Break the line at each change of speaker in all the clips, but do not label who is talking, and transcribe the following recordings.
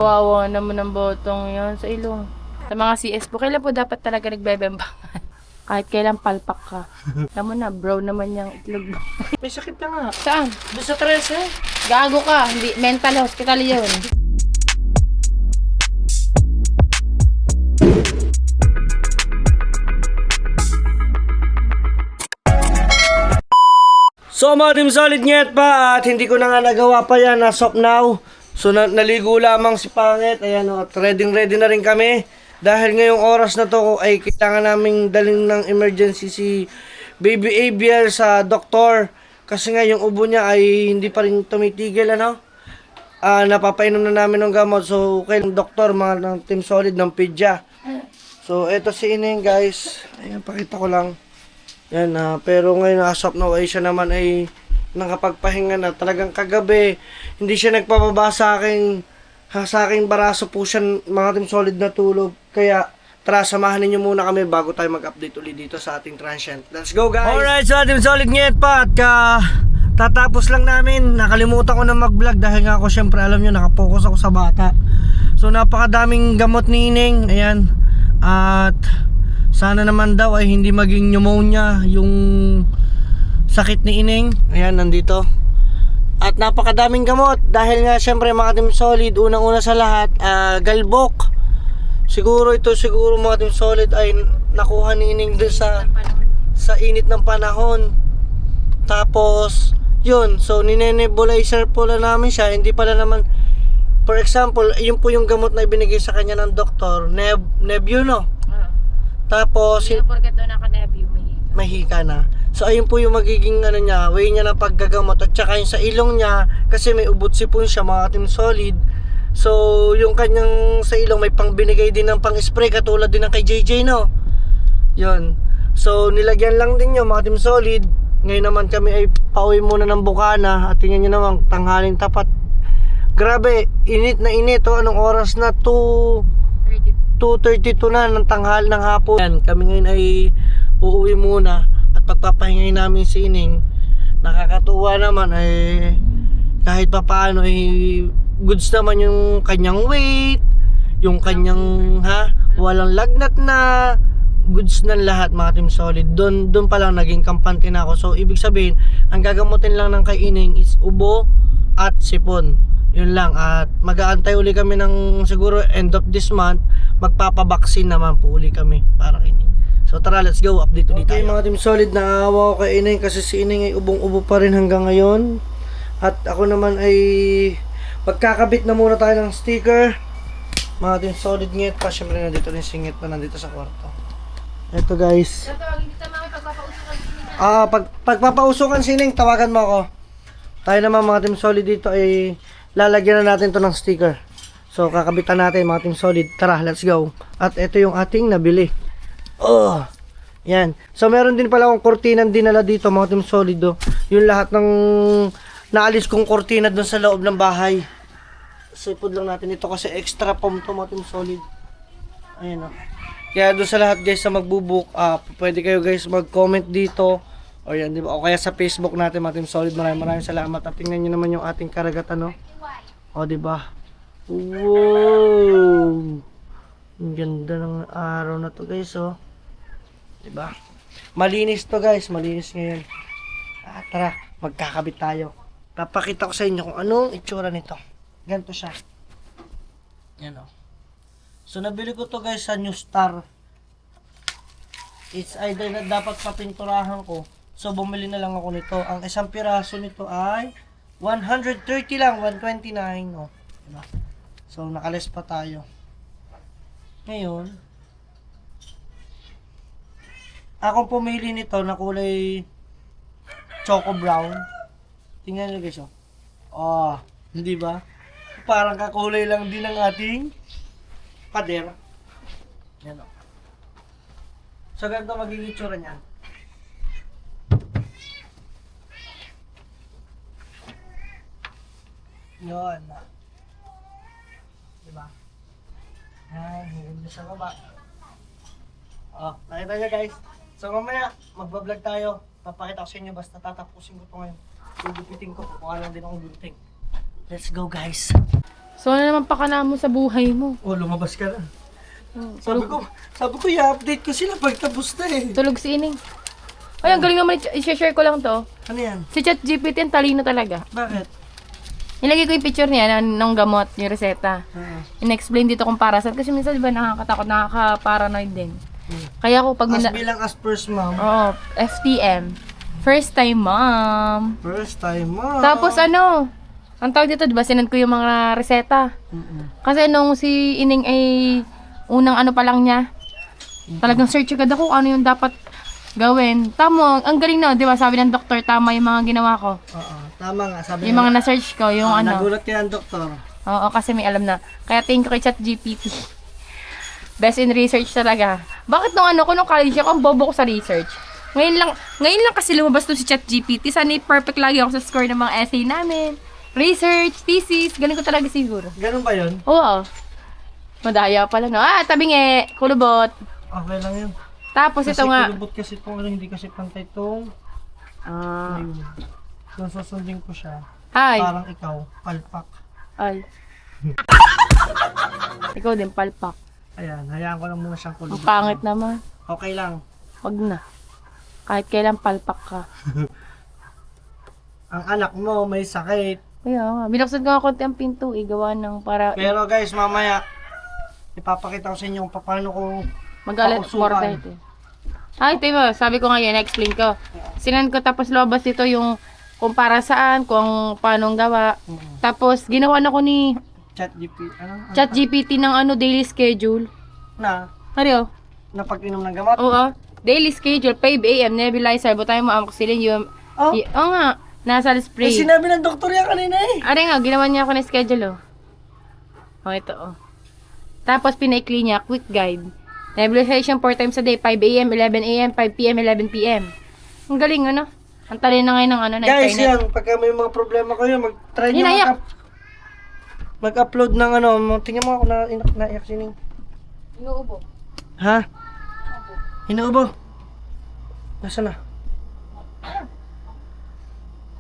Kawawa naman ang botong yon sa ilong. Sa mga CS po, kailan po dapat talaga nagbebembangan? Kahit kailan palpak ka. Alam mo na, brown naman yung itlog mo.
May sakit na nga.
Saan?
Doon sa 13.
Gago ka. Hindi, mental hospital yun.
So mga Team Solid Nyet pa at hindi ko na nga nagawa pa yan as of now. So naligo lamang si Pangit. Ayan o, at ready na rin kami. Dahil ngayong oras na to ay kailangan naming daling ng emergency si Baby Abiel sa doktor. Kasi nga yung ubo niya ay hindi pa rin tumitigil ano. Napapainom na namin ng gamot. So kay doktor mga ng Team Solid ng Pidya. So eto si Ineng guys. Ayan pakita ko lang. Yan pero ngayon as of now ay siya naman ay nakapagpahinga na. Talagang kagabi hindi siya nagpababa sa aking baraso po siya mga Team Solid na tulog. Kaya tara samahan ninyo muna kami bago tayo mag-update ulit dito sa ating transient. Let's go guys! Alright, so Team Solid Nyet pa at tatapos lang namin. Nakalimutan ko na mag-vlog dahil nga ako syempre alam nyo nakapokus ako sa bata. So napakadaming gamot ni Ineng. Ayan. At sana naman daw ay hindi maging pneumonia yung sakit ni Ineng. Ayan, nandito. At napakadaming gamot dahil nga syempre mga Team Solid, unang-una sa lahat, galbok. Siguro mga Team Solid ay nakuha ni Ineng dun sa init ng panahon. Tapos, yun, so ninenebulizer po lang namin siya. Hindi pala naman, for example, yun po yung gamot na ibinigay sa kanya ng doktor, Nebuno. Tapos,
Hindi na porket doon naka-debut,
mahika na. So ayun po yung magiging way niya ng paggagamot at saka yung sa ilong niya kasi may ubot sipon siya mga Team Solid. So yung kanyang sa ilong may pangbinigay din ng pang-spray katulad din ng kay JJ no. Yun. So nilagyan lang din yung mga Team Solid. Ngayon naman kami ay pauwi muna ng Bukana at tingnan nyo naman tanghaling tapat. Grabe, init na init oh. Anong oras na? 2:32 na ng tanghal ng hapon. Yan, kami ngayon ay uuwi muna at pagpapahingay namin si Ineng. Nakakatuwa naman ay kahit papaano ay goods naman yung kanyang weight, yung kanyang walang lagnat na, goods ng lahat mga Team Solid. Doon pa lang naging kampante na ako. So ibig sabihin, ang gagamutin lang ng kay Ineng is ubo at sipon. Yun lang. At mag-aantay uli kami ng siguro end of this month. Magpapabaksin naman po uli kami para kay Ineng. So tara, let's go, update ulit tayo. Okay mga Team Solid, naawa ko kay Ineng kasi si Ineng ay ubong-ubo pa rin hanggang ngayon. At ako naman ay magkakabit na muna tayo ng sticker. Mga Team Solid Nyet pa, syempre nandito rin si Nyet pa nandito sa kwarto. Eto guys. Pagpapausukan si Ineng, tawagan mo ako. Tayo naman mga Team Solid dito ay lalagyan na natin to ng sticker. So kakabitan natin mga Team Solid. Tara, let's go. At ito yung ating nabili. Oh, yan. So meron din pala akong kortinang dinala dito mga Team Solid yung lahat ng naalis kong kortina doon sa loob ng bahay. Sipod lang natin ito kasi extra foam to mga Team Solid. Ayan Kaya doon sa lahat guys na magbubook, pwede kayo guys mag-comment dito. O yan, di ba? O kaya sa Facebook natin mga Team Solid. Maraming salamat. At tingnan nyo naman yung ating karagatan O di ba? Wow! Ang ganda ng araw na to guys diba? Malinis to guys, malinis ngayon. Tara, magkakabit tayo. Papakita ko sa inyo kung anong itsura nito. Ganito siya. Yan So nabili ko to guys sa New Star. It's either na dapat papinturahan ko. So bumili na lang ako nito. Ang isang piraso nito ay 130 lang, 129 diba? So nakales pa tayo. Ngayon, akong pumili nito na kulay choco brown. Tingnan nyo guys hindi ba? Parang kakulay lang din ng ating pader. Yan So ganito magiging itsura niyan. Yun. Diba? Ay, hindi sa baba. Nakita nyo guys. So mamaya, magbablog tayo. Papakita ko sa inyo basta tatapusin ko ito ngayon. Gugupitin ko, kukuha lang din akong gunting. Let's go guys.
So, ano naman pakana mo sa buhay mo?
Oh, lumabas ka na.
Tulog,
Sabi ko, i-update ko sila pag tapos na eh.
tulog si Ining. Ay, ang galing naman. I-share ko lang to.
Ano yan?
Si ChatGPT, ang talino talaga.
Bakit?
Nilagay ko yung picture niya ng gamot, yung reseta. In-explain dito kung para saan. Kasi minsan, di ba, nakakatakot, nakaka-paranoid din. Kaya ako, pag
Bilang as first mom.
Oo, FTM. First time mom.
First time mom.
Tapos ano, ang tawag dito, di ba, sinend ko yung mga reseta. Kasi nung si Ining ay unang ano pa lang niya, talagang search agad ako ano yung dapat gawin. Tama, ang galing na, di ba, sabi ng doktor, tama yung mga ginawa ko.
Oo, tama nga. Sabi
Yung mga na-search ko, yung ano.
Nagulat kaya ang doktor.
Oo, kasi may alam na. Kaya thank you kay ChatGPT. Best in research talaga. Bakit nung ano ko, nung college ako, ang bobo ko sa research. Ngayon lang kasi lumabas to si ChatGPT. Sana perfect lagi ako sa score ng mga essay namin. Research, thesis, galing ko talaga siguro.
Ganun ba yun?
Oo. Madaya pala, no? Ah, tabi nga, kulubot.
Okay lang yun.
Tapos ito nga.
Kulubot kasi itong ano, hindi kasi pantay itong
Ah,
ayun. Kung susundin ko siya,
ay.
parang ikaw, palpak.
Ay. Ikaw din, palpak.
Ayan, hayaan ko lang muna siyang
Ang
kulubot.
pangit naman.
Okay lang.
Wag na. Kahit kailan palpak ka.
Ang anak mo may sakit.
Kaya nga, binuksan ko nga konti ang pinto, gawa ng para
Pero guys, mamaya, ipapakita ko sa inyo kung paano ko
magalit
pausukan.
more dito. Ay, diba, sabi ko ngayon, na-explain ko. Sinend ko tapos lumabas dito yung kung para saan, kung paano gawa. Tapos, ginawa na ko ni ChatGPT ng ano, daily schedule.
Na,
Ariyo?
na pag-inom ng gamot.
Oo. Daily schedule, 5 a.m. nebulizer, butay mo amoxicillin,
Oh,
Oo nga, nasal
may
spray.
sinabi ng doktor yan kanina eh.
Ari nga, ginawa niya ako na schedule, oh. Oh, ito, oh. Tapos, pinaikli niya, quick guide. Nebulization 4 times a day, 5 a.m., 11 a.m., 5 p.m., 11 p.m. Ang galing, ano? Ang talino na ngayon ng ano, na
Guys,
internet.
yan, pagka may mga problema kayo, mag-try nyo
Inayak.
mag-upload ng ano, tingnan mo ako na naiyak sining.
Inuubo.
Ha? Inuubo. Nasaan na?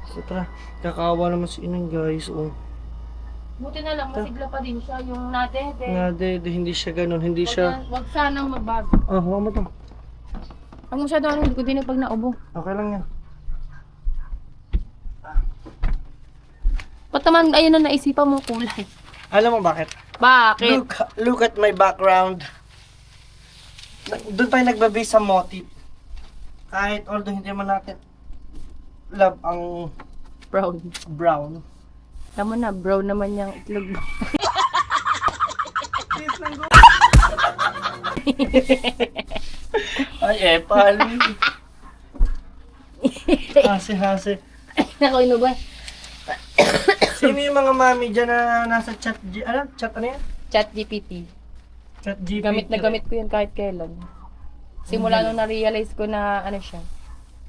Sutra, kakaawa naman si Inang guys. Oh.
Buti na lang, masigla pa din siya, yung nadede.
Hindi siya ganun, hindi siya...
Wag sanang magbago.
Oh, huwag mo to.
Pag masyado ano, hindi ko din pag naubo.
Okay lang yan.
Ba't naman, ayun na naisipan mo kulay?
Alam mo bakit?
Bakit?
Look at my background. Doon tayo nagbabase sa motif. Kahit although hindi man natin love ang
Brown.
brown.
Tama na, brown naman yung itlog mo.
Ay, epal. Hase-hase.
Ako, inuba.
Sino yung mga mami dyan na nasa chat, chat ano yan?
ChatGPT.
Chat GPT.
Gamit na gamit ko yun kahit kailan. Simula nung na-realize ko na ano siya.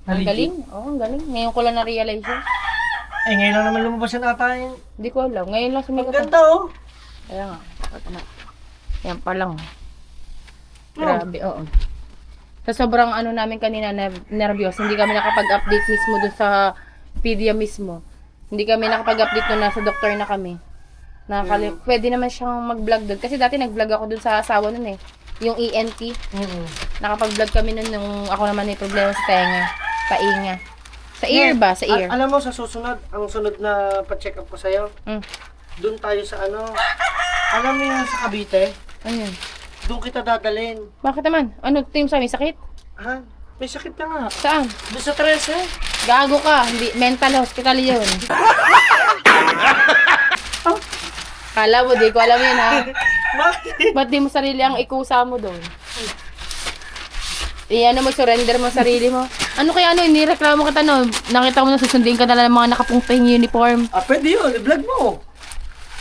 Ang
Legit.
galing. Oo, ang galing. Ngayon ko lang na-realize yun.
Eh, ngayon lang naman lumabas yan ata yun.
Hindi ko alam. Ngayon lang
Ang
sumigat.
ganda oh.
Kaya nga. Ito na. Yan pa lang.
Oh.
Grabe, oo. Sa sobrang ano namin kanina, nervyos, hindi kami nakapag-update mismo dun sa pedia mismo. Hindi kami nakapag-update nung nasa doktor na kami. Pwede naman siyang mag-vlog doon. Kasi dati nag-vlog ako dun sa asawa nun eh. Yung ENT. Nakapag-vlog kami nun nung ako naman may problema sa tenga. Painga. Sa ear ba? Sa ear.
Alam mo, sa susunod, ang sunod na pa-check up ko sa'yo,
Mm.
doon tayo sa ano, alam mo yan sa Cavite,
Ano yun?
doon kita dadalhin.
Bakit naman? Ano team sa may sakit?
Ha? May sakit ka nga.
Saan?
Doon sa 13.
Gago ka. Hindi, mental hospital yun. Kala mo, di ko alam yun ha.
Bakit?
Ba't di mo sarili ang ikusa mo doon? Ano mo, surrender mo sarili mo. Ano kaya ano, inireklamo kita no? Nakita mo na susundin ka na lang ng mga nakapungping uniform.
Ah, pwede yun. I-vlog mo.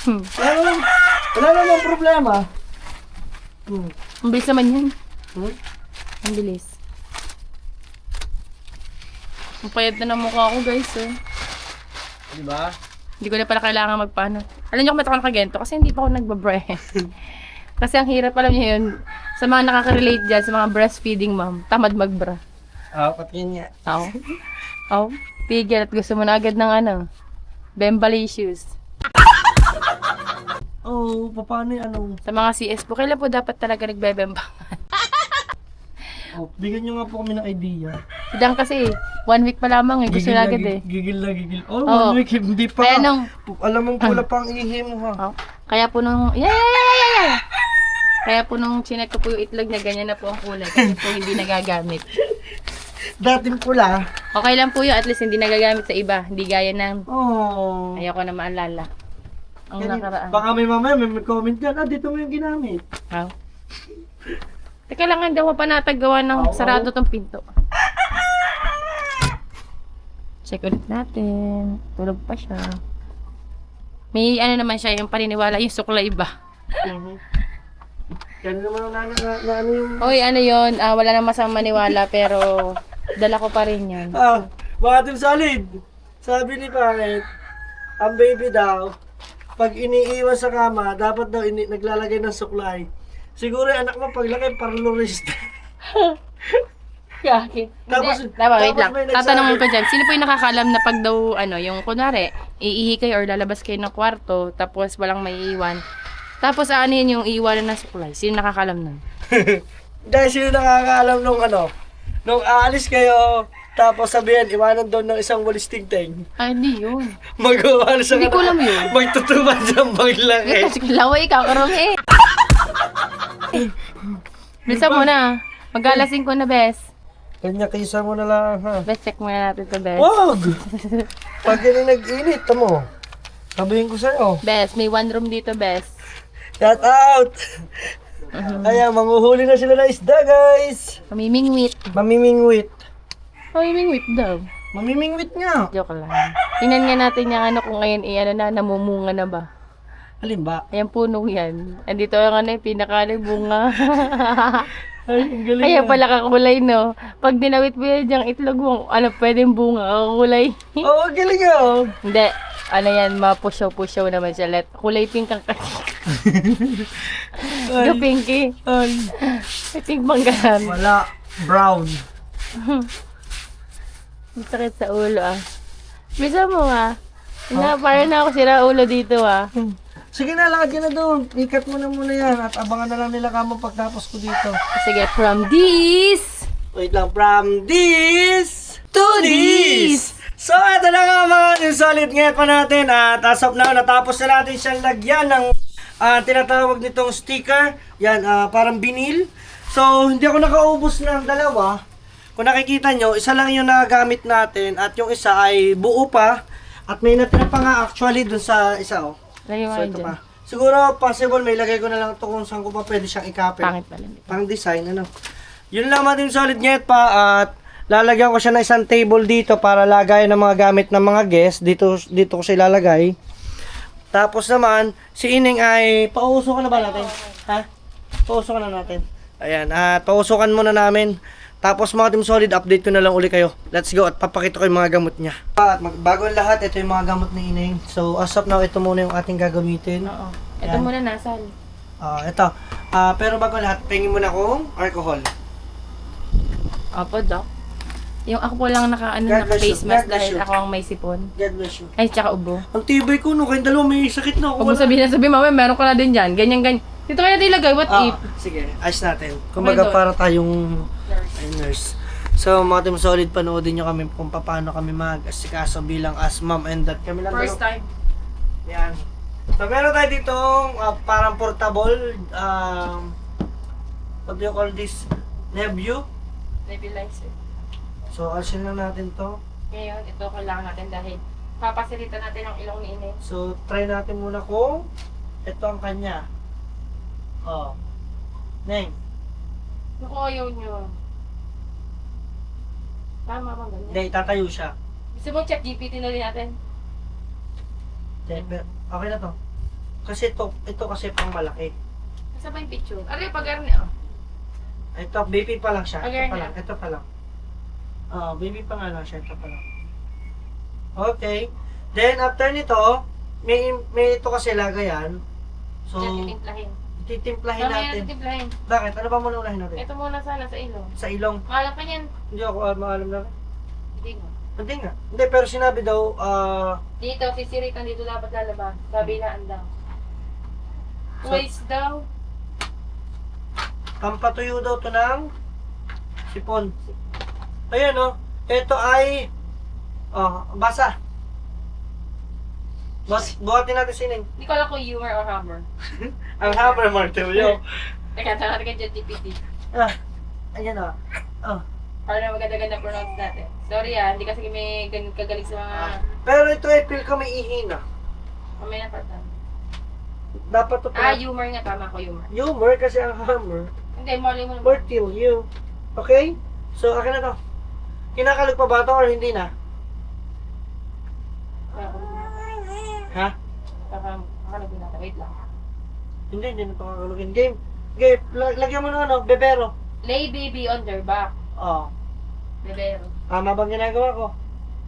Hmm.
Wala namang problema.
Ang bilis naman yan.
Hmm?
Ang bilis. Ang payat na ng mukha ko guys eh.
Diba?
Hindi ko na pala kailangan magpaano. Alam niyo kung ba't ako nakagento? Kasi hindi pa ako nagbabrand. Kasi ang hirap, alam niyo yun, sa mga nakaka-relate dyan, sa mga breastfeeding mom, tamad magbra.
Ah, pati yun nga.
Oo. Tigil at gusto mo na agad ng ano, Bembalicious.
Oo, paano yung ano?
Sa mga CS po, kailan po dapat talaga nagbebemba?
Oh, bigyan nyo nga po kami ng idea.
Si Dan kasi, 1 week pa lamang eh. Gusto na agad eh.
Gigil na gigil. Oh,
Oo.
1 week, hindi pa.
Kaya nung,
Alam mong pula pang ihi mo ha.
oh, kaya po nung, yeah. Kaya po nung chinek ko po yung itlog niya, ganyan na po ang kulay. Kasi po hindi nagagamit.
Dating pula.
Okay lang po yun, at least hindi nagagamit sa iba. Hindi gaya ng,
Oh.
ayoko na maalala. Ang nakaraan.
Baka may mamaya may comment dyan. Dito mo yung ginamit.
Wow. Teka lang, daw panatag gawa ng sarado tong pinto. Check ulit natin. Tulog pa siya. May ano naman siya, yung paniniwala, yung suklay ba?
Yan naman ang na ano yung...
Hoy, ano yun, wala nang masamang maniwala, pero dala ko pa rin yan.
Mga Team Solid. Sabi ni Pangit, ang baby daw, pag iniiwan sa kama, dapat daw naglalagay ng suklay. Siguro yung anak mo paglagay parlorista.
Bakit?
Tapos-
Wait lang.
may nagsabi-
Tatanungin ko dyan, sino po yung nakakaalam na pag daw, yung kunwari, iihi kayo or lalabas kayo ng kwarto, tapos walang may iiwan. Tapos aanin yung iiwanan ng suklay. Sino nakakaalam nun?
Dahil sino nakakaalam nung aalis kayo, tapos sabihin, iwanan doon ng isang walis tingting.
Ay, hindi yun.
Magawa na sa
Hindi ko alam yun.
Magtutuman siyang maglaki.
Kasi laway ka, karumi. Bisa mo na. Mag-alasing ko na, bes.
Kanya kisa mo na lang ha.
Bes, check muna natin to, bes.
Wag! Pag yan nag-init, tamo. Sabihin ko sa'yo.
Bes, may one room dito, bes.
Shout out! Ayan, manguhuli na sila ng isda, guys.
Mamimingwit.
Mamimingwit.
Mamimingwit daw.
Mamimingwit nga.
Joke lang. Tingnan nga natin yung kung ngayon namumunga na ba.
Alin ba?
Ayan, puno yan. Andito yung yung bunga.
Ay, ang galing
Kaya
nga.
pala kakulay, no? Pag dinawit mo yan yung itlog mo, pwedeng bunga, kakulay.
Oo, ang galing nga, oh.
Hindi. Yan, mapusyaw-pusyaw naman siya. Kulay pink ang kasi.
Ay,
Go pinky.
ay.
May pink bang ganan?
Wala. Brown.
Ang sakit sa ulo, Bisa mo, parang na ako sira ulo dito,
Sige na, lakad ka na doon. Ikat mo na muna yan at abangan na lang nila kamo pagtapos ko dito.
Sige, from this.
Wait lang, from this to
this.
So, ito na nga mga yung solid ngayon pa natin at as of now, natapos na natin siyang lagyan ng tinatawag nitong sticker. Yan, parang binil. So, hindi ako nakaubos ng dalawa. Kung nakikita nyo, isa lang yung nagagamit natin at yung isa ay buo pa. At may natira pa nga actually dun sa isa, oh.
Lagay mo
So,
yun
ito
dyan.
pa. Siguro, possible, may lagay ko na lang ito kung saan ko pa pwede siyang ikapit.
Pangit pala.
Pang design, ano. Yun lang mga Team Solid Nyet pa at lalagyan ko siya ng isang table dito para lagayan ng mga gamit ng mga guests. Dito ko siya ilalagay. Tapos naman, si Ining ay, pauso ka na ba natin? Ha? Pauso ka na natin. Ayan, pausukan muna namin. Tapos mga Team Solid, update ko na lang uli kayo. Let's go at papakita ko yung mga gamot niya. At bago ang lahat, ito yung mga gamot ni Ining. So as of now, ito muna yung ating gagamitin.
Oo. Ito
Yan.
muna nasal.
Ito. Pero bago ang lahat, pengin muna akong alcohol.
Opo, Doc. Yung ako po lang
God bless
naka-face
you.
mask
God bless
dahil
you.
ako ang may sipon.
God bless you.
Ay, tsaka ubo.
Ang tibay ko, no? Kayong dalawa may sakit na.
Huwag mo sabihin, mamaya meron ka na din dyan. Ganyan. Dito kaya ilagay, what if?
Sige, ayos natin. Kumbaga
doon.
para tayong nurse. So, mga Team Solid, panoodin nyo kami kung paano kami mag-asikaso bilang as mom and dad. Kami lang
First time.
Yan. So, meron tayo dito parang portable, what do you call this? Nebula.
Nebulizer.
So, alisin lang natin to.
Ngayon, ito kailangan natin dahil papasilita natin ang ilong ni Ine.
So, try natin muna kung ito ang kanya. Neng.
Naku, ayaw nyo. Tama bang ganyan?
Hindi, tatayo siya.
Gusto mo chat GPT na rin natin?
Okay na to. Kasi ito kasi pang malaki.
Nasa ba yung picture? Ano yung pag-arne?
Ito, baby pa lang siya.
Okay
Ito pa
na.
lang. Ito pa lang. Baby pa nga lang siya. Ito pa lang. Okay. Then, after nito, may ito kasi lagayan. So,
Diyan titimplahin.
titimplahin
Mamaya
natin.
titimplahin.
Bakit? Ano ba muna unahin natin?
Ito muna sana sa ilong.
Sa ilong.
Maalam ka niyan.
Hindi ako maalam na.
Hindi mo.
Hindi nga. Hindi, pero sinabi daw,
Dito, sisiritan dito dapat lalabas. Kabilaan daw. Twice daw.
Pampatuyo daw to ng sipon. Ayan o. Ito ay basa. Buhatin natin sining.
Hindi ko alam kung humor or hammer.
Ang hammer martilyo.
Teka, tanong natin kay ChatGPT.
Ayan o.
Para na maganda-ganda pronounce natin. Sorry hindi kasi kami ganun kagaling sa mga...
Pero ito ay feel ko may ihina.
Mamaya na patan.
Dapat to
Humor nga, tama ko humor.
humor kasi ang hammer.
Hindi, mali mo naman.
Martilyo. Okay? So, akin na to. Kinakalog pa ba to or hindi na? Ha?
Kakalagin natin. Wait lang.
Hindi na to kakalugin. Game. Lagyan mo ng bebero.
Lay baby on their back. Bebero.
Tama bang ginagawa ko?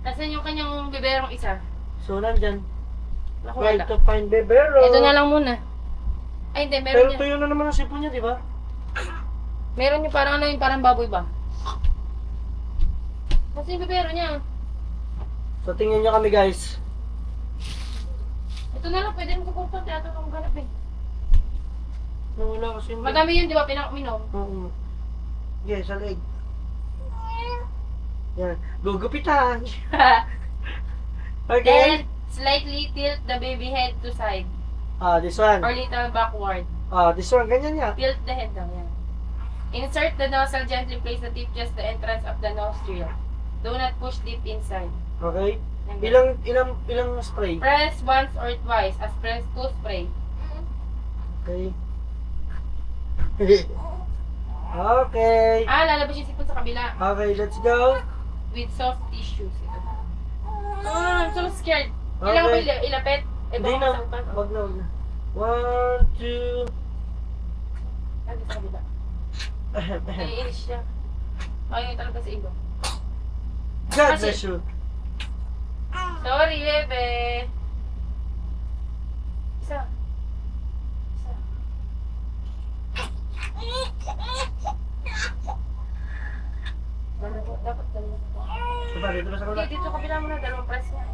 Nasaan yung kanyang beberong isa?
So, nandyan.
Naku,
Try
wala.
to find bebero.
Ito na lang muna. Ay, hindi.
Pero
Meron
tuyo na naman ang sipon niya, di ba?
Meron yung parang yung parang baboy ba? Kasi yung bebero niya.
So, tingnan niyo kami, guys.
Ito na lang. Pwede mo kukumpang teatro kung ganap eh.
Wala kasi yung...
Madami yun, di ba? Pinakaminom.
Oo. Okay, sa leg. Yan. Gugupitan. Okay.
Then, slightly tilt the baby head to side.
This one.
Or little backward.
This one. Ganyan yan.
Tilt the head daw. Yan. Insert the nozzle, gently place the tip just the entrance of the nostril. Do not push deep inside.
Okay.
Yan.
Ilang spray?
Press once or twice as press to spray.
Okay. Okay.
Lalabas yung sipon sa kabila.
Okay, let's go.
With soft tissues. Ito. I'm so scared. Kailangan
Okay.
ba ilapit?
Hindi na. Wag na. 1, 2.
Lagi sa kabila. Naiinis siya. Ayaw talaga sa iba.
God bless you.
Sorry, bebe. Isa. Dapat dalawa.
Diba, dito ba sa
Hindi,
kuna?
dito kabila mo na. Dalawang press niya.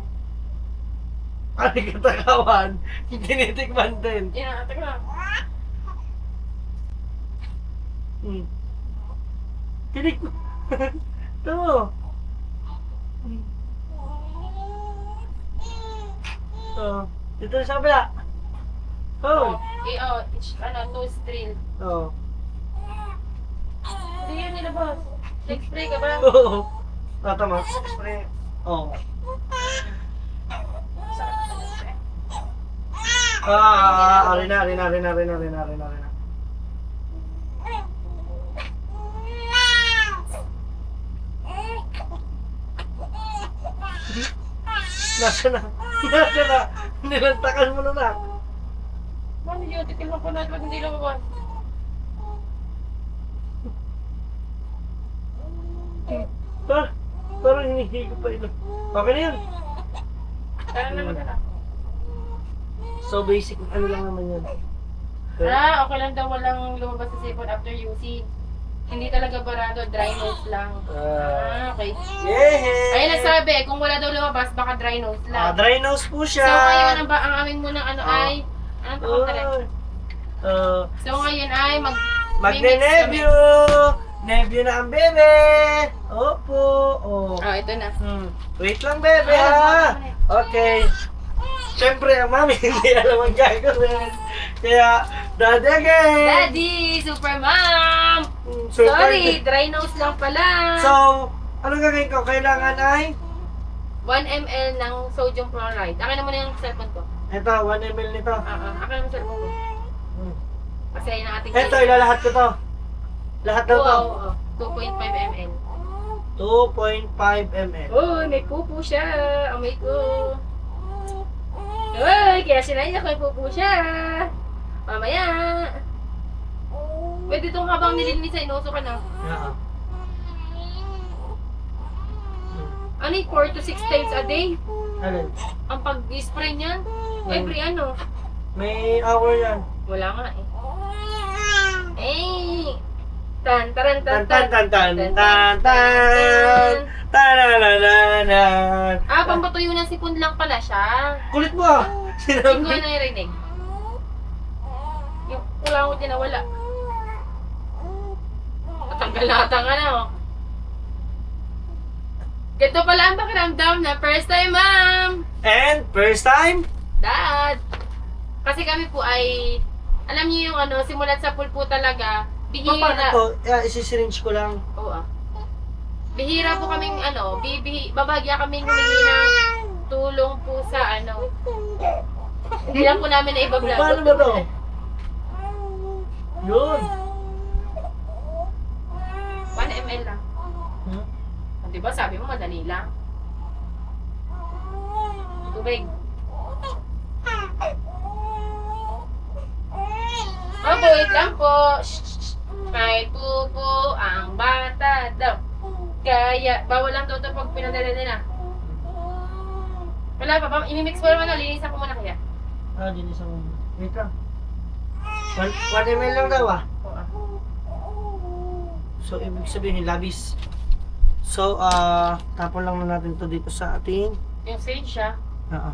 Ay, katakawan. Tinitikman din.
Yan, teka lang.
Tinik mo. Ito mo. Dito sa kabila.
Nostril.
Oh.
Hindi yan nilabas. Nag-spray ka ba?
Oo. Tama. Spray. Oh. Arena. Nasa na. Nilantakan mo na.
Mano yun? Titignan ko natin pag hindi lumabas.
Parang hinihigo pa ito. Okay na yun.
Kaya naman na.
So basic, ano lang naman yan.
Okay lang daw walang lumabas sa sipon after using. Hindi talaga barado, dry nose lang. Okay.
Yay!
Ayun nasabi, kung wala daw lumabas, baka dry nose lang.
Dry nose po siya.
So ngayon, ang aming munang ay, anong tawag talaga? So ngayon ay
Magne-nebyo! Nebyo na ang bebe! Opo!
Ito na.
Wait lang bebe ha! Okay. Siyempre ang mami hindi alam ang gagawin. Kaya, daddy again!
Daddy! Super mom! Sorry, dry nose lang pala.
So, anong gagawin ko? Kailangan ay?
1 ml ng sodium chloride. Akin na muna yung cellphone ko.
Ito, 1 ml nito.
Akin na yung cellphone ko. Kasi ayun ang ating...
Ito, ilalahat ko to. Lahat daw to.
2.5 ml.
2.5 ml.
May pupo siya. Amoy ko. Kaya sinayin ako may pupo siya. Mamaya. Pwede itong habang nilinis sa inuso ka na.
Yeah.
Ano yung 4 to 6 times a day?
Alin?
Ang pag-spray niyan? Every ano?
May hour yan.
Wala nga eh. Tan taran tan
Tan tan tan tan tan tan. Tanananan.
Pampatuyo ng sipon lang pala siya.
Kulit mo ah.
Hindi ko na narinig. pagbangon niya nawala. Natanggal na ata nga na, oh. Ganito pala ang pakiramdam na first time, ma'am.
And first time?
Dad. Kasi kami po ay, alam niyo yung ano, simulat sa pool po talaga,
Paano
bihira.
to? Isi-syringe ko lang.
Oo ah. Bihira po kaming ano, babagya kaming humingi ng tulong po sa ano. Hindi lang po namin na ibablog.
Paano ba to? Yun.
1 ml lang.
Hmm?
Diba sabi mo madali lang? Tubig. Opo, wait lang po. Shh. May pupo ang bata daw. Kaya, bawal lang toto pag pinadala nila. Wala pa ba? Imimix ko naman, linisan ko muna kaya.
Dinis ako. Wait lang. 1 ml lang daw ah.
Oo ah.
So, ibig sabihin, labis. So, tapon lang na natin to dito sa ating...
Yung syringe siya.
Oo.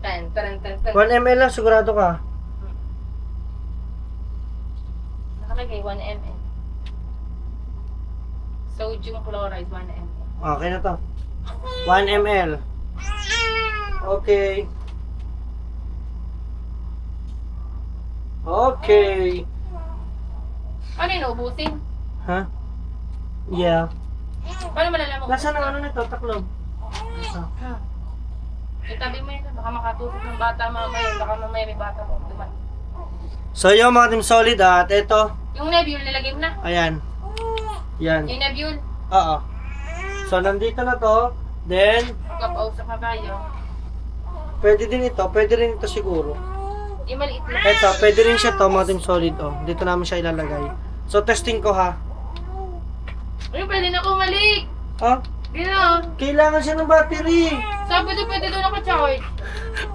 1
1 ml lang, sigurado ka.
Nakalagay 1 ml. Sodium chloride 1 ml.
Okay na to. 1 ml. Okay. Okay.
Ano yun, ubusin?
Ha? Yeah.
Paano malalaman?
Nasaan ang ano nito? Taklob. Nasa?
Itabi mo yun, baka makatusok ng bata mamaya, baka mamaya may bata mo duman.
So, yung mga team solid at ito.
Yung nebule, nilagay mo na.
Ayan. Yan.
Yung nebule,
Oo. So, nandito na to. Then,
kapausap na tayo.
pwede din ito. Pwede rin ito siguro.
Yung maliit na.
Ito, pwede rin siya to, mga team solid. Oh. Dito namin siya ilalagay. So, testing ko ha.
Ay, pwede na kumalik.
Ah,
Gino.
kailangan siya ng battery.
Sabi doon, pwede doon ako charge.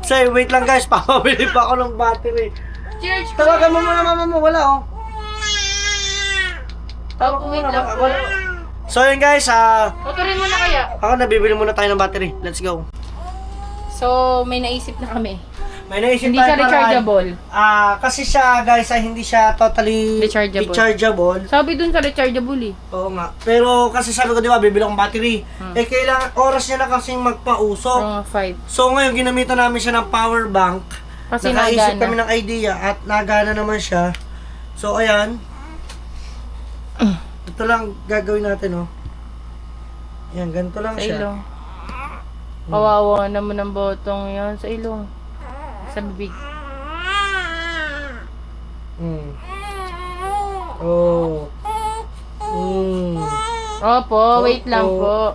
Say, wait lang guys. Papabili pa ako ng battery.
Charge ko.
Tawagan mo muna mama mo. Wala oh. Tawagan mo
Wait
muna.
lang po.
Wala. So, yun guys.
Motorin mo na kaya.
Ako nabibili muna tayo ng battery. Let's go.
So, may naisip na kami.
May naisip
Hindi
tayo
siya
paraan.
rechargeable.
Kasi siya guys ay hindi siya totally
Rechargeable.
rechargeable.
Sabi dun sa rechargeable eh.
Oo nga. Pero kasi sabi ko di ba bibili akong battery. Kailangan oras niya na kasing magpausok.
Mga 5.
So ngayon ginamitan namin siya ng power bank.
Kasi
Nakaisip
nagana.
kami ng idea at nagana naman siya. So ayan. Ito lang gagawin natin oh. Ayan, ganito lang
Sa
siya.
ilong. Kawawa naman ang botong yan. Sa ilong. Sa bibig.
Oh.
Opo, wait lang po.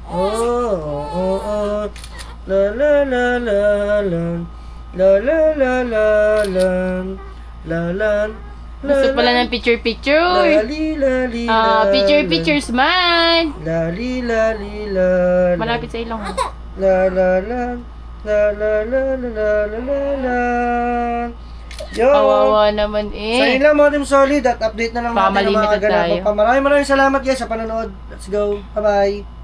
Oh. La la la la la. La la la la la. La la.
Gusto pala ng picture-picture.
Lali lali.
Picture-picture smile.
Lali lali la.
Malapit sa ilong.
La la la. La la la la la la la la. Yo.
Kawawa naman
So yun
eh.
lang mga team solid at update na lang natin ang mga
Pamalimit na
ganap.
tayo.
Maraming salamat guys sa panonood. Let's go. Bye bye.